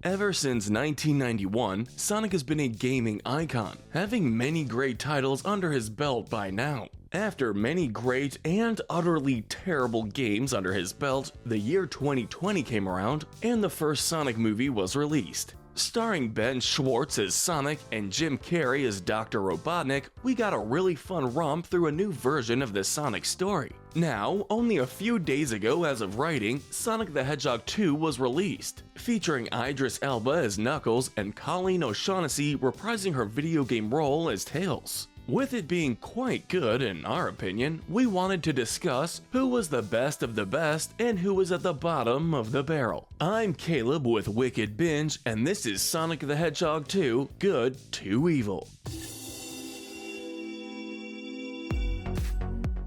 Ever since 1991, Sonic has been a gaming icon, having many great titles under his belt by now. After many great and utterly terrible games under his belt, the year 2020 came around and the first Sonic movie was released. Starring Ben Schwartz as Sonic and Jim Carrey as Dr. Robotnik, we got a really fun romp through a new version of the Sonic story. Now, only a few days ago as of writing, Sonic the Hedgehog 2 was released, featuring Idris Elba as Knuckles and Colleen O'Shaugnessy reprising her video game role as Tails. With it being quite good in our opinion, we wanted to discuss who was the best of the best and who was at the bottom of the barrel. I'm Caleb with Wicked Binge, and this is Sonic the Hedgehog 2, Good to Evil.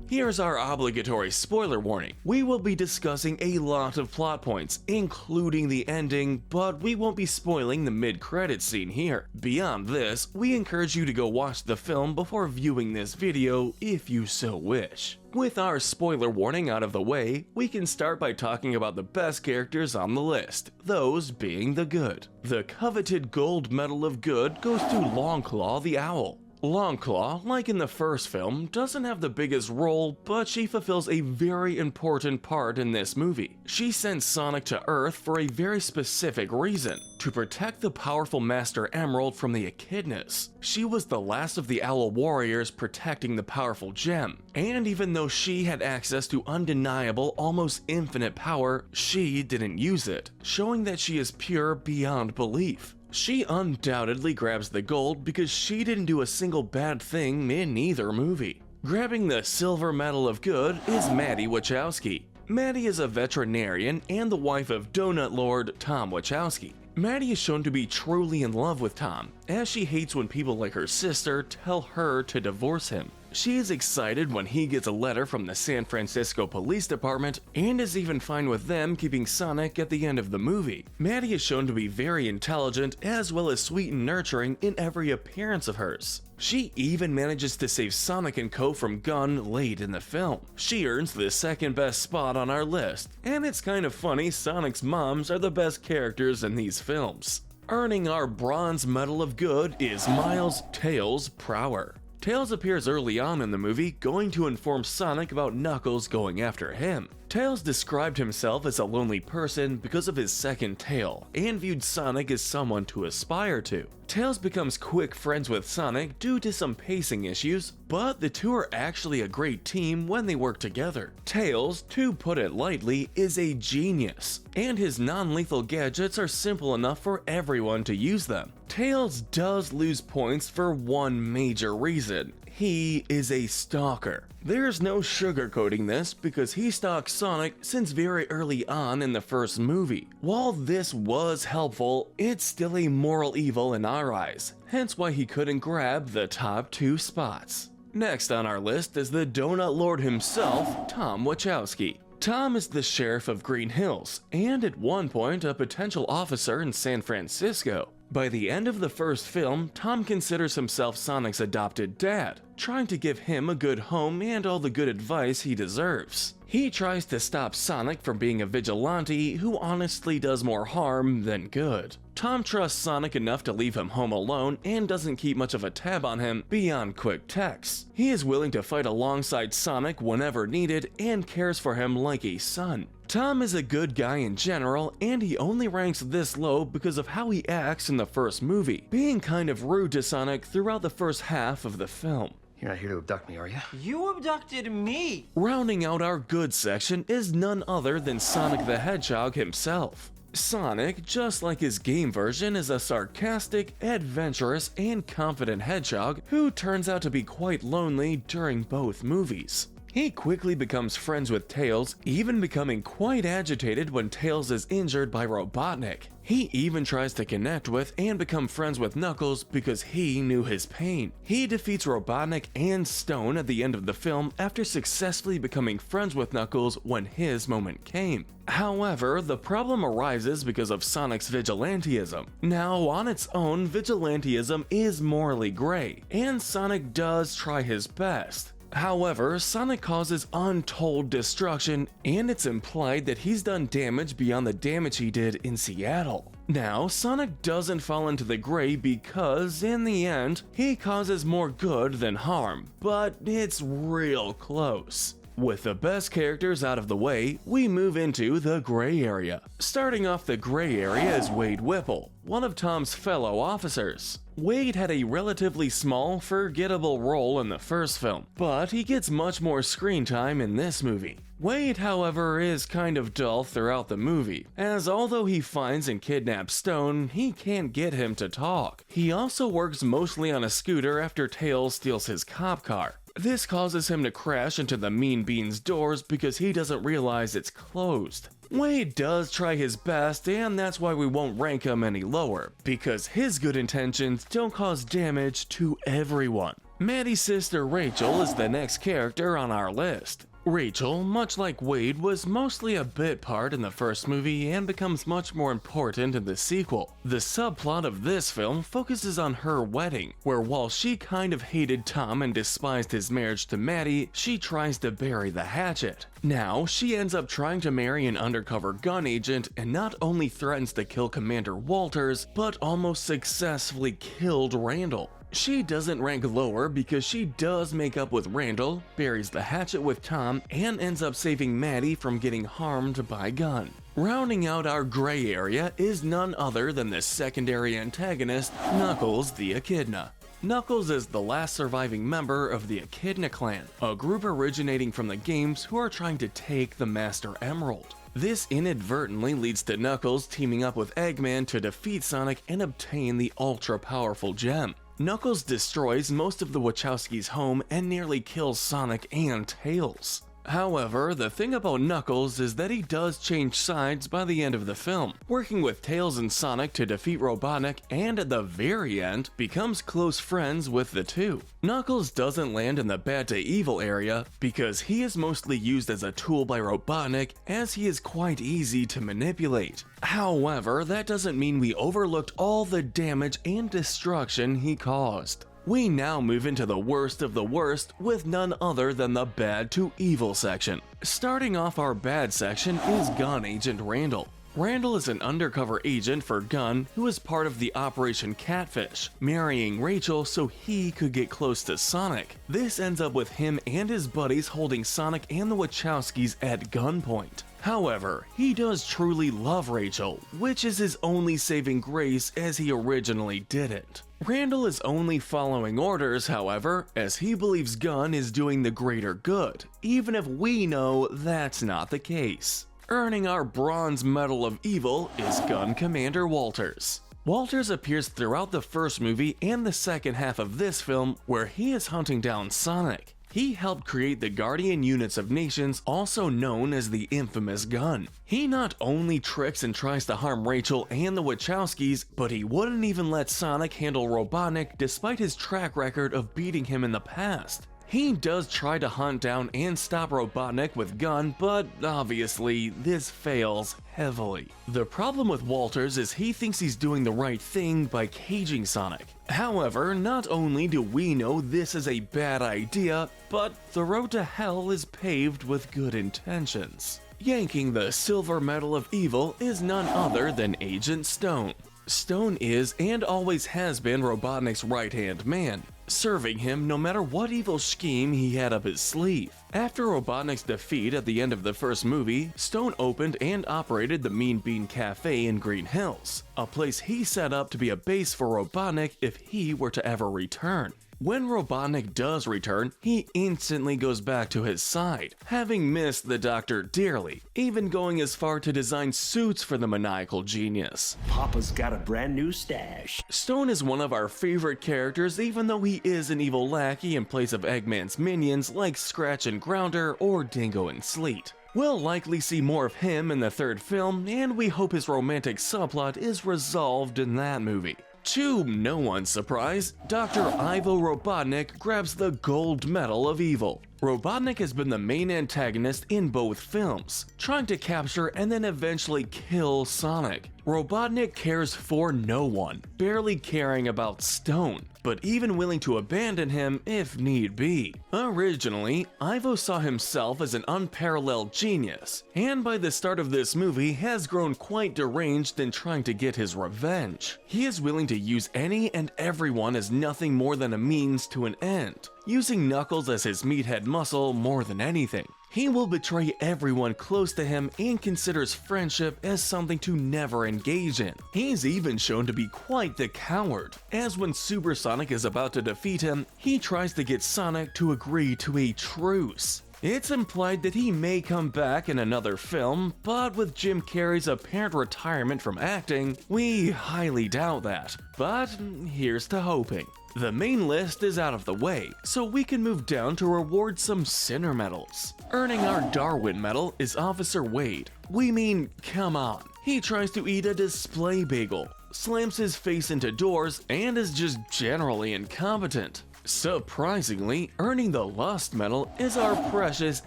Here's our obligatory spoiler warning. We will be discussing a lot of plot points, including the ending, but we won't be spoiling the mid-credits scene here. Beyond this, we encourage you to go watch the film before viewing this video if you so wish. With our spoiler warning out of the way, we can start by talking about the best characters on the list, those being the good. The coveted gold medal of good goes to Longclaw the Owl. Longclaw, like in the first film, doesn't have the biggest role, but she fulfills a very important part in this movie. She sent Sonic to Earth for a very specific reason: to protect the powerful Master Emerald from the Echidnas. She was the last of the Owl Warriors protecting the powerful gem, and even though she had access to undeniable, almost infinite power, she didn't use it, showing that she is pure beyond belief. She undoubtedly grabs the gold because she didn't do a single bad thing in either movie. Grabbing the silver medal of good is Maddie Wachowski. Maddie is a veterinarian and the wife of Donut Lord Tom Wachowski. Maddie is shown to be truly in love with Tom, as she hates when people like her sister tell her to divorce him. She is excited when he gets a letter from the San Francisco Police Department and is even fine with them keeping Sonic at the end of the movie. Maddie is shown to be very intelligent as well as sweet and nurturing in every appearance of hers. She even manages to save Sonic and Co. from Gun late in the film. She earns the second best spot on our list, and it's kind of funny Sonic's moms are the best characters in these films. Earning our bronze medal of good is Miles Tails Prower. Tails appears early on in the movie, going to inform Sonic about Knuckles going after him. Tails described himself as a lonely person because of his second tail, and viewed Sonic as someone to aspire to. Tails becomes quick friends with Sonic due to some pacing issues, but the two are actually a great team when they work together. Tails, to put it lightly, is a genius, and his non-lethal gadgets are simple enough for everyone to use them. Tails does lose points for one major reason: he is a stalker. There's no sugarcoating this because he stalks Sonic since very early on in the first movie. While this was helpful, it's still a moral evil in our eyes, hence why he couldn't grab the top 2 spots. Next on our list is the Donut Lord himself, Tom Wachowski. Tom is the sheriff of Green Hills, and at one point a potential officer in San Francisco. By the end of the first film, Tom considers himself Sonic's adopted dad, trying to give him a good home and all the good advice he deserves. He tries to stop Sonic from being a vigilante who honestly does more harm than good. Tom trusts Sonic enough to leave him home alone and doesn't keep much of a tab on him beyond quick texts. He is willing to fight alongside Sonic whenever needed and cares for him like a son. Tom is a good guy in general, and he only ranks this low because of how he acts in the first movie, being kind of rude to Sonic throughout the first half of the film. You're not here to abduct me, are you? You abducted me! Rounding out our good section is none other than Sonic the Hedgehog himself. Sonic, just like his game version, is a sarcastic, adventurous, and confident hedgehog who turns out to be quite lonely during both movies. He quickly becomes friends with Tails, even becoming quite agitated when Tails is injured by Robotnik. He even tries to connect with and become friends with Knuckles because he knew his pain. He defeats Robotnik and Stone at the end of the film after successfully becoming friends with Knuckles when his moment came. However, the problem arises because of Sonic's vigilantism. Now, on its own, vigilantism is morally gray, and Sonic does try his best. However, Sonic causes untold destruction, and it's implied that he's done damage beyond the damage he did in Seattle. Now, Sonic doesn't fall into the gray because, in the end, he causes more good than harm, but it's real close. With the best characters out of the way, we move into the gray area. Starting off the gray area is Wade Whipple, one of Tom's fellow officers. Wade had a relatively small, forgettable role in the first film, but he gets much more screen time in this movie. Wade, however, is kind of dull throughout the movie, as although he finds and kidnaps Stone, he can't get him to talk. He also works mostly on a scooter after Tails steals his cop car. This causes him to crash into the Mean Bean's doors because he doesn't realize it's closed. Wade does try his best, and that's why we won't rank him any lower, because his good intentions don't cause damage to everyone. Maddie's sister Rachel is the next character on our list. Rachel, much like Wade, was mostly a bit part in the first movie and becomes much more important in the sequel. The subplot of this film focuses on her wedding, where while she kind of hated Tom and despised his marriage to Maddie, she tries to bury the hatchet. Now, she ends up trying to marry an undercover gun agent and not only threatens to kill Commander Walters, but almost successfully killed Randall. She doesn't rank lower because she does make up with Randall, buries the hatchet with Tom, and ends up saving Maddie from getting harmed by Gunn. Rounding out our gray area is none other than the secondary antagonist, Knuckles the Echidna. Knuckles is the last surviving member of the Echidna clan, a group originating from the games who are trying to take the Master Emerald. This inadvertently leads to Knuckles teaming up with Eggman to defeat Sonic and obtain the ultra-powerful gem. Knuckles destroys most of the Wachowskis' home and nearly kills Sonic and Tails. However, the thing about Knuckles is that he does change sides by the end of the film, working with Tails and Sonic to defeat Robotnik, and at the very end, becomes close friends with the two. Knuckles doesn't land in the bad to evil area because he is mostly used as a tool by Robotnik, as he is quite easy to manipulate. However, that doesn't mean we overlooked all the damage and destruction he caused. We now move into the worst of the worst with none other than the bad to evil section. Starting off our bad section is Gun Agent Randall. Randall is an undercover agent for Gunn who is part of the Operation Catfish, marrying Rachel so he could get close to Sonic. This ends up with him and his buddies holding Sonic and the Wachowskis at gunpoint. However, he does truly love Rachel, which is his only saving grace as he originally didn't. Randall is only following orders, however, as he believes Gunn is doing the greater good, even if we know that's not the case. Earning our Bronze Medal of Evil is Gun Commander Walters. Walters appears throughout the first movie and the second half of this film, where he is hunting down Sonic. He helped create the Guardian Units of Nations, also known as the infamous Gun. He not only tricks and tries to harm Rachel and the Wachowskis, but he wouldn't even let Sonic handle Robotnik despite his track record of beating him in the past. He does try to hunt down and stop Robotnik with Gun, but obviously this fails heavily. The problem with Walters is he thinks he's doing the right thing by caging Sonic. However, not only do we know this is a bad idea, but the road to hell is paved with good intentions. Yanking the Silver Medal of Evil is none other than Agent Stone. Stone is and always has been Robotnik's right-hand man, serving him no matter what evil scheme he had up his sleeve. After Robotnik's defeat at the end of the first movie, Stone opened and operated the Mean Bean Cafe in Green Hills, a place he set up to be a base for Robotnik if he were to ever return. When Robotnik does return, he instantly goes back to his side, having missed the Doctor dearly, even going as far to design suits for the maniacal genius. Papa's got a brand new stash. Stone is one of our favorite characters, even though he is an evil lackey in place of Eggman's minions like Scratch and Grounder or Dingo and Sleet. We'll likely see more of him in the third film, and we hope his romantic subplot is resolved in that movie. To no one's surprise, Dr. Ivo Robotnik grabs the Gold Medal of Evil. Robotnik has been the main antagonist in both films, trying to capture and then eventually kill Sonic. Robotnik cares for no one, barely caring about Stone, but even willing to abandon him if need be. Originally, Ivo saw himself as an unparalleled genius, and by the start of this movie has grown quite deranged in trying to get his revenge. He is willing to use any and everyone as nothing more than a means to an end, using Knuckles as his meathead muscle more than anything. He will betray everyone close to him and considers friendship as something to never engage in. He's even shown to be quite the coward, as when Super Sonic is about to defeat him, he tries to get Sonic to agree to a truce. It's implied that he may come back in another film, but with Jim Carrey's apparent retirement from acting, we highly doubt that. But here's to hoping. The main list is out of the way, so we can move down to reward some Sinner medals. Earning our Darwin medal is Officer Wade. We mean, come on. He tries to eat a display bagel, slams his face into doors, and is just generally incompetent. Surprisingly, earning the Lust medal is our precious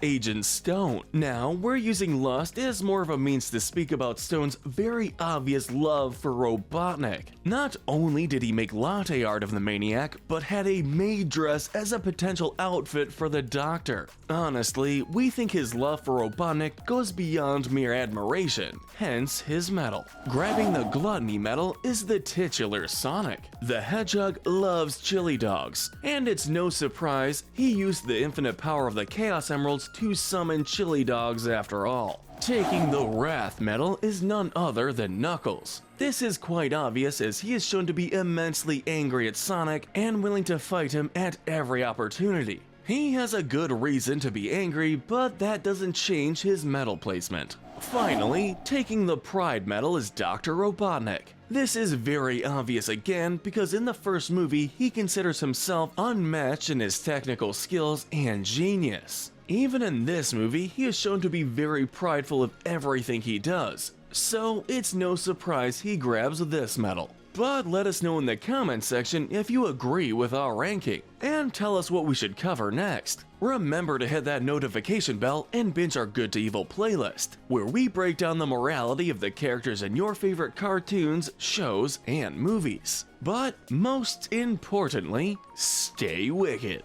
Agent Stone. Now, we're using Lust as more of a means to speak about Stone's very obvious love for Robotnik. Not only did he make latte art of the maniac, but had a maid dress as a potential outfit for the Doctor. Honestly, we think his love for Robotnik goes beyond mere admiration, hence his medal. Grabbing the Gluttony medal is the titular Sonic. The Hedgehog loves chili dogs, and it's no surprise he used the infinite power of the Chaos Emeralds to summon chili dogs after all. Taking the Wrath medal is none other than Knuckles. This is quite obvious as he is shown to be immensely angry at Sonic and willing to fight him at every opportunity. He has a good reason to be angry, but that doesn't change his medal placement. Finally, taking the Pride medal is Dr. Robotnik. This is very obvious again because in the first movie he considers himself unmatched in his technical skills and genius. Even in this movie, he is shown to be very prideful of everything he does, so it's no surprise he grabs this medal. But let us know in the comments section if you agree with our ranking, and tell us what we should cover next. Remember to hit that notification bell and binge our Good to Evil playlist, where we break down the morality of the characters in your favorite cartoons, shows, and movies. But most importantly, stay wicked.